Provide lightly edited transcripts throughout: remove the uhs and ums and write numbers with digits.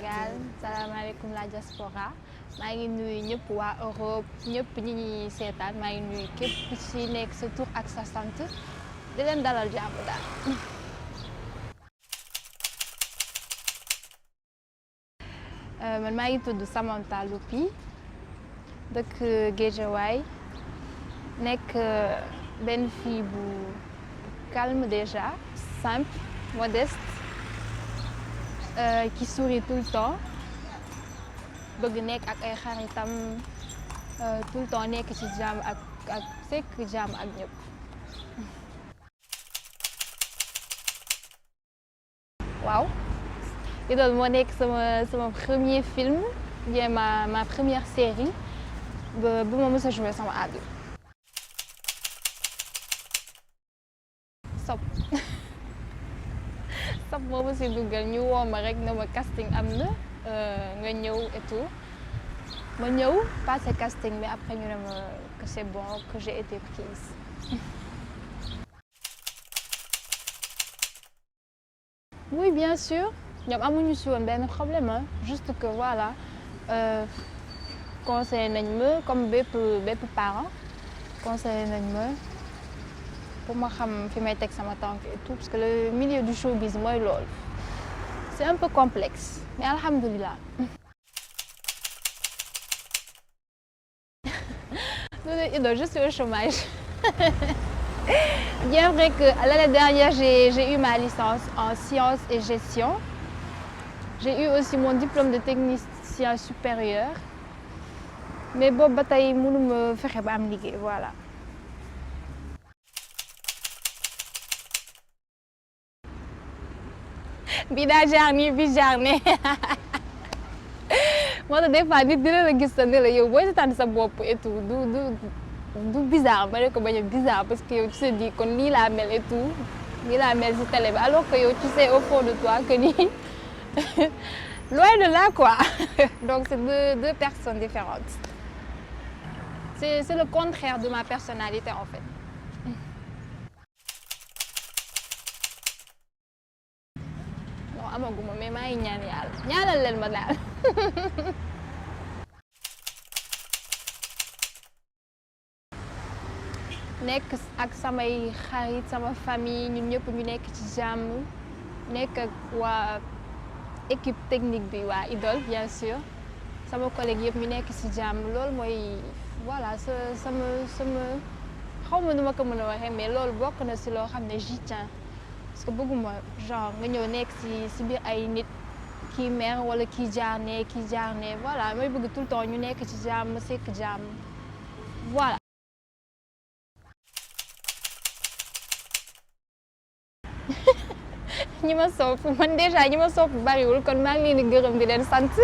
Sénégal salaamaaleykum la diaspora maa ngi nuyu ñëpp waa Europe ñëpp ñi ñuy seetaan maa ngi nuyu képp ci nekk sa tur ak sa sant di leen dalal jàmm daal. Man maa ngi tudd Samantha Loupi dëkk Guédiawaye nekk benn fille bu calme déjà simple modeste qui sourit tout le temps bëgg nekk ak ay xaritam tout le temps nekk ci jàmm ak sekk jàmm ak ñëpp. waaw Idole moo nekk sama premier film bien ma première série bu ma mës a joué sama àdduna. Sob moo ma si duggal ñu woo ma rek na ma casting am na nga ñëw et tout ma ñëw passé casting mais après ñu ne ma que c'est bon que j'ai été prise. Oui bien sûr ñoom amuñu si woon benn problème juste que voilà conseillé nañ ma comme bépp parent conseillé nañ ma pour ma xam fi may teg sama tànk et tout parce que le milieu du showbiz mooy loolu c'est un peu complexe mais alhamdulilah. Idole je suis au chômage. Bien vrai que l'année dernière j'ai eu ma licence en sciences et gestion. J'ai eu aussi mon diplôme de technicien supérieur mais boobu ba tey mënuma fexe ba am liggéey voilà. bii daa jaar nii bii jaar ne moo tax des fois nit dina la gis sa ne la yow booy seetaan sa bopp et tout du bizarre ma ne ko bañ a bizarre parce que yow tu te dis kon lii laa mel et tout lii laa mel si télé bi alors que yow tu sais au fond de toi que nii loin de là quoi. Donc c'est deux personnes différentes. C'est le contraire de ma personnalité en fait. Non amaguma mais maa ngi ñaan yàlla ñaanal leen ma daal. nekk ak samay xarit sama famille ñun ñëpp ñu nekk ci jàmm nekk ak waa équipe technique bi waa Idole bien sûr sama collègue yëpp ñu nekk ci jàmm loolu mooy voilà sama xaw ma nu ma ko mën a waxee mais loolu bokk na ci loo xam ne j'y tiens parce que bëgguma genre nga ñëw nekk ci biir ay nit kii mer wala kii jaar ne voilà mooy bëgg tout le temps ñu nekk ci jàmm sekk jàmm voilà. ñi ma sopp man déjà ñi ma sopp bariwul kon maa ngi leen di gërëm di leen sant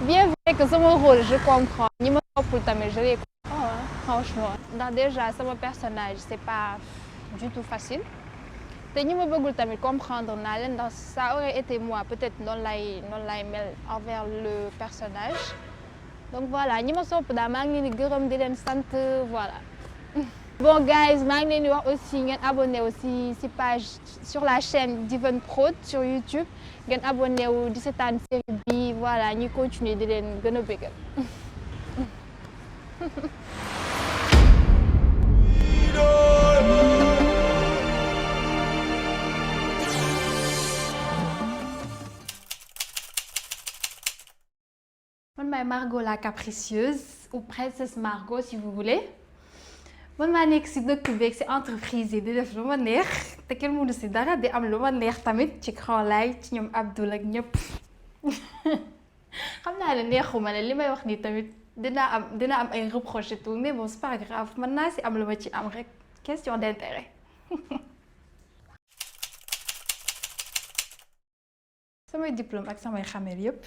bien vrai que sama rôle je comprends ñi ma soppul tamit je les comprends franchement ndax déjà sama personnage c'est pas du tout facile te ñi ma bëggul tamit comprendre naa leen ndax ça aurait été moi peut-être noonu lay mel envers le personnage donc voilà ñi ma sopp daal maa ngi leen di gërëm di leen sant voilà. Bon guys maa ngi leen di wax aussi ngeen abonné aussi ci page sur la chaîne Diven Prod sur YouTube ngeen abonné wu di seetaan série bi voilà ñuy continuer di leen gën a bëggal. Man maay Margot la capricieuse ou princesse Margot si vous voulez. man maa nekk ci dëkk beeg ci entreprise yi di def lu ma neex te kenn mënu ci dara di am lu ma neex tamit ci Grand Laye ci ñoom Abdoul ak ñëpp xam naa ne neexuma ne li may wax nii tamit dina am ay reproches et tout mais bon c'est pas grave mën naa ci am lu ma ci am rek question d'intérêt. samay diplôme ak samay xamel yëpp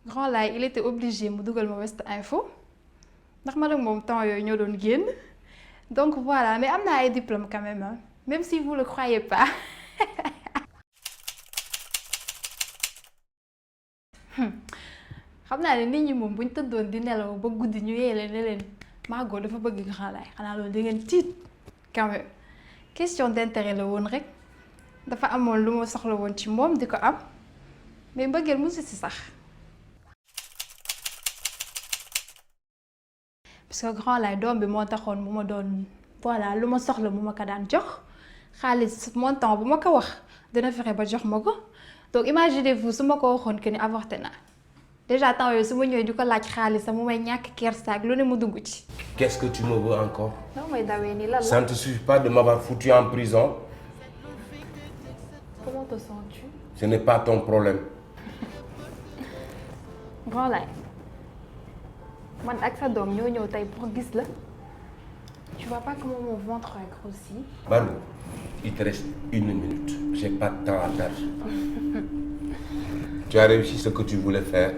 Grand Laye il était obligé mu dugal ma West Info ndax man ak moom temps yooyu ñoo doon génn. Donc voilà, mais am naa ay diplôme quand même hein? Même si vous le croyez pas. xam naa ne nit ñi moom buñ tëddoon di nelaw ba guddi ñu yee leen ne leen Margot dafa bëgg Grand Laye xanaa loolu da ngeen tiit quand même question d'intérêt la woon rek dafa amoon lu ma soxla woon ci moom di ko am mais mbëggeel musu si sax parce que grand lay doom bi moo taxoon bu ma doon voilà lu ma soxla mu ma ko daan jox xaalis montant bu ma ko wax dina fexe ba jox ma ko donc imaginez-vous su ma ko waxoon que ni avorté naa déjà temps yooyu su ma ñëwee di ko laaj xaalis sax mu may ñàkk kersa ak lu ne mu dugg ci. Qu'est-ce que tu me veux encore? non may dawee nii lan la. Ça ne te suffit pas de m'avoir foutu en prison? Comment te sens-tu? Ce n'est pas ton problème. grand lay man ak sa doom ñoo ñëw tey pour gis la tu vois pas comment mon ventre a grossi. Margot, il te reste 1 minute. J'ai pas de temps à perdre. Tu as réussi ce que tu voulais faire.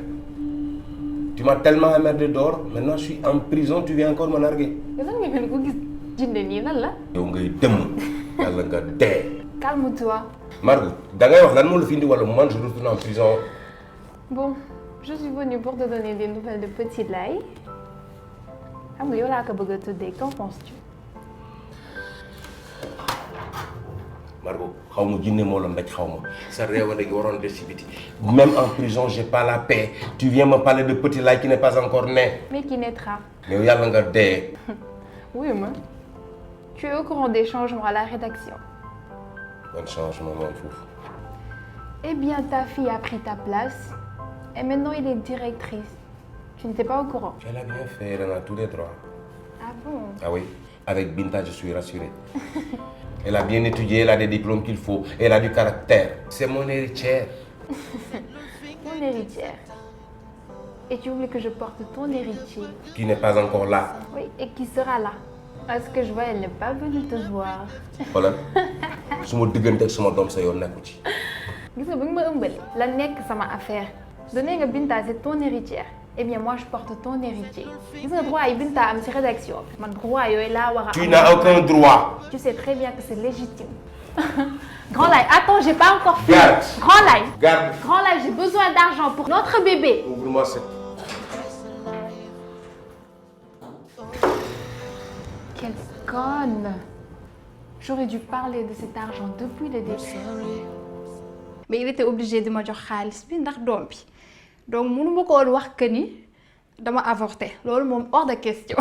Tu m'as tellement emmerdé dehors. Maintenant, je suis en prison. Tu viens encore me narguer. yow lan nga mel ni ko gis jinde nii lan la. yow ngay dem yàlla nga dee. calme-toi. Margot, da ngay wax lan moo la fi indi wala man je retourne en prison. Bon, je suis venue pour te donner des nouvelles de Petit Lay. xam nga yow laa ko bëgg a tuddee qu'en penses-tu? Margot, xaw ma jinne moo la mbéj xaw ma sa réew a gi waroon des ci biti. Même en prison, j'ai pas la paix. Tu viens me parler de Petit Lay qui n'est pas encore né. Mais qui naîtra. yow yàlla nga dee. Oui, mais tu es au courant des changements à la rédaction. Bon changement moom foofu. Eh bien, ta fille a pris ta place et maintenant elle est directrice. Tu n'étais pas au courant? Elle a bien fait, elle en a tous les droits. Ah bon? Ah oui, avec Binta, je suis rassuré. Elle a bien étudié, elle a des diplômes qu'il faut, elle a du caractère. C'est mon héritière. Mon héritière. Et tu voulais que je porte ton héritier? Qui n'est pas encore là. Oui, et qui sera là? À ce que je vois, elle n'est pas venue te voir. Voilà. su ma diggante ak sama doom sa yoon nekku ci. gis nga ba nga ma ëmbale la nekk sama affaire donné nga Binta c'est ton héritière eh bien moi je porte ton héritier gis nga droit yi Binta am ci rédaction bi man droit yooyu laa war a am. Tu n'as aucun droit. Tu sais très bien que c'est légitime. Grand Lay, attends, j'ai pas encore fini. Garde. Grand Lay. Garde. Grand Lay, j'ai besoin d'argent pour notre bébé. Ouvre-moi cette. Quelle conne. J'aurais dû parler de cet argent depuis le début. Mais il était obligé de me jox xaalis bi ndax doom bi donc mënu ma ko woon wax que ni dama avorté loolu moom hors de question.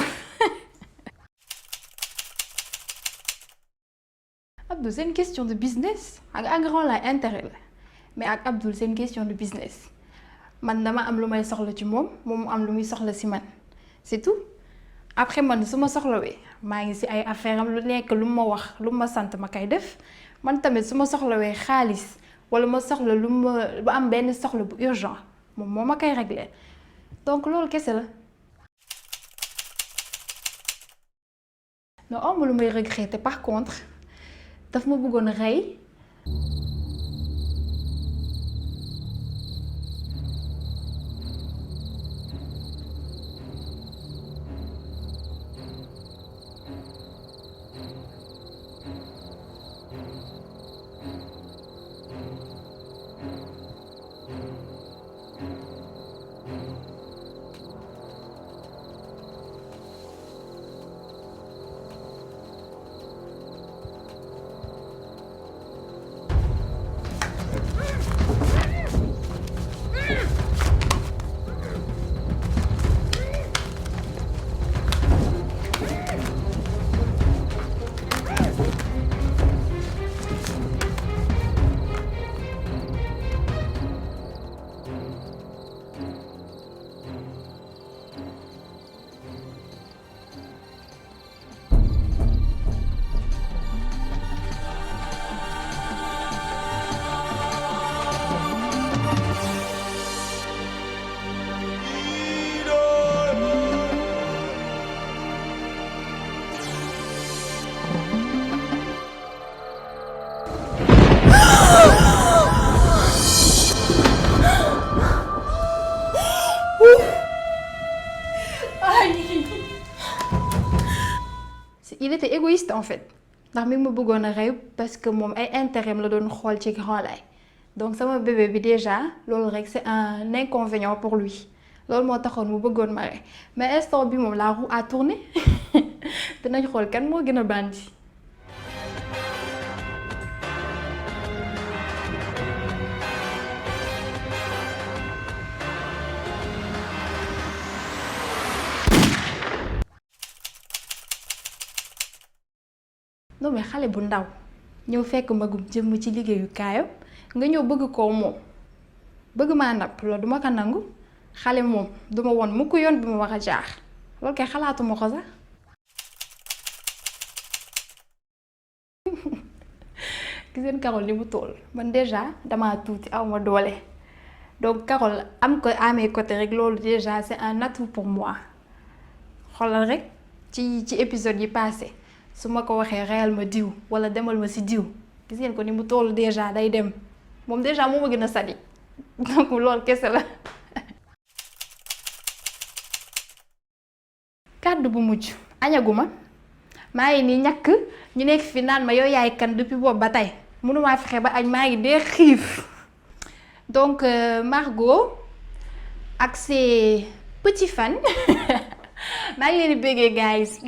Abdou c'est une question de business ak Grand Lay intérêt la mais ak Abdou c'est une question de business man dama am lu may soxla ci moom moom am lu muy soxla ci man c'est tout. Après man su ma soxlawee maa ngi ci ay affaire am lu nekk lu ma wax lu ma sant ma koy def man tamit su ma soxlawee xaalis wala ma soxla lu am benn soxla bu urgent moom moo ma koy régler donc loolu kese la. non am lu may regretter par contre daf ma bëggoon rey. Il était égoïste en fait ndax mi ma bëggoon a rey parce que moom ay intérêt la doon xool ci Grand Lay donc sama bébé bi déjà loolu rek c'est un inconvénient pour lui loolu moo taxoon mu bëggoon ma rey mais instant bi moom la roue a tourné dinañ xool kan moo gën a bandi. nga mais xale bu ndaw ñëw fekk magum jëmm ci liggéeyu kaayam nga ñëw bëgg koo moom bëgg maa napp loolu duma ko nangu xale moom duma woon mukk yoon bi ma wax a jaar loolu kay xalaatuma ko sax. gis ngeen Carole ni mu toll man déjà damaa tuuti aw ma doole donc Carole am ko à mes côtés rek loolu déjà c'est un atout pour moi xoolal rek ci épisode yi passé su ma ko waxee reyal ma diw wala demal ma ci diw gis ngeen ko ni mu toll déjà day dem moom déjà moo ma gën a sadi donc loolu kese la. kàddu bu mujj añaguma maa ngi nii ñàkk ñu nekk fi naan ma yow yaay kan depuis boobu ba tey mënumaa fexe ba añ maa ngi dee xiif donc Margot ak ses petits fans maa ngi leen di bëggee guys.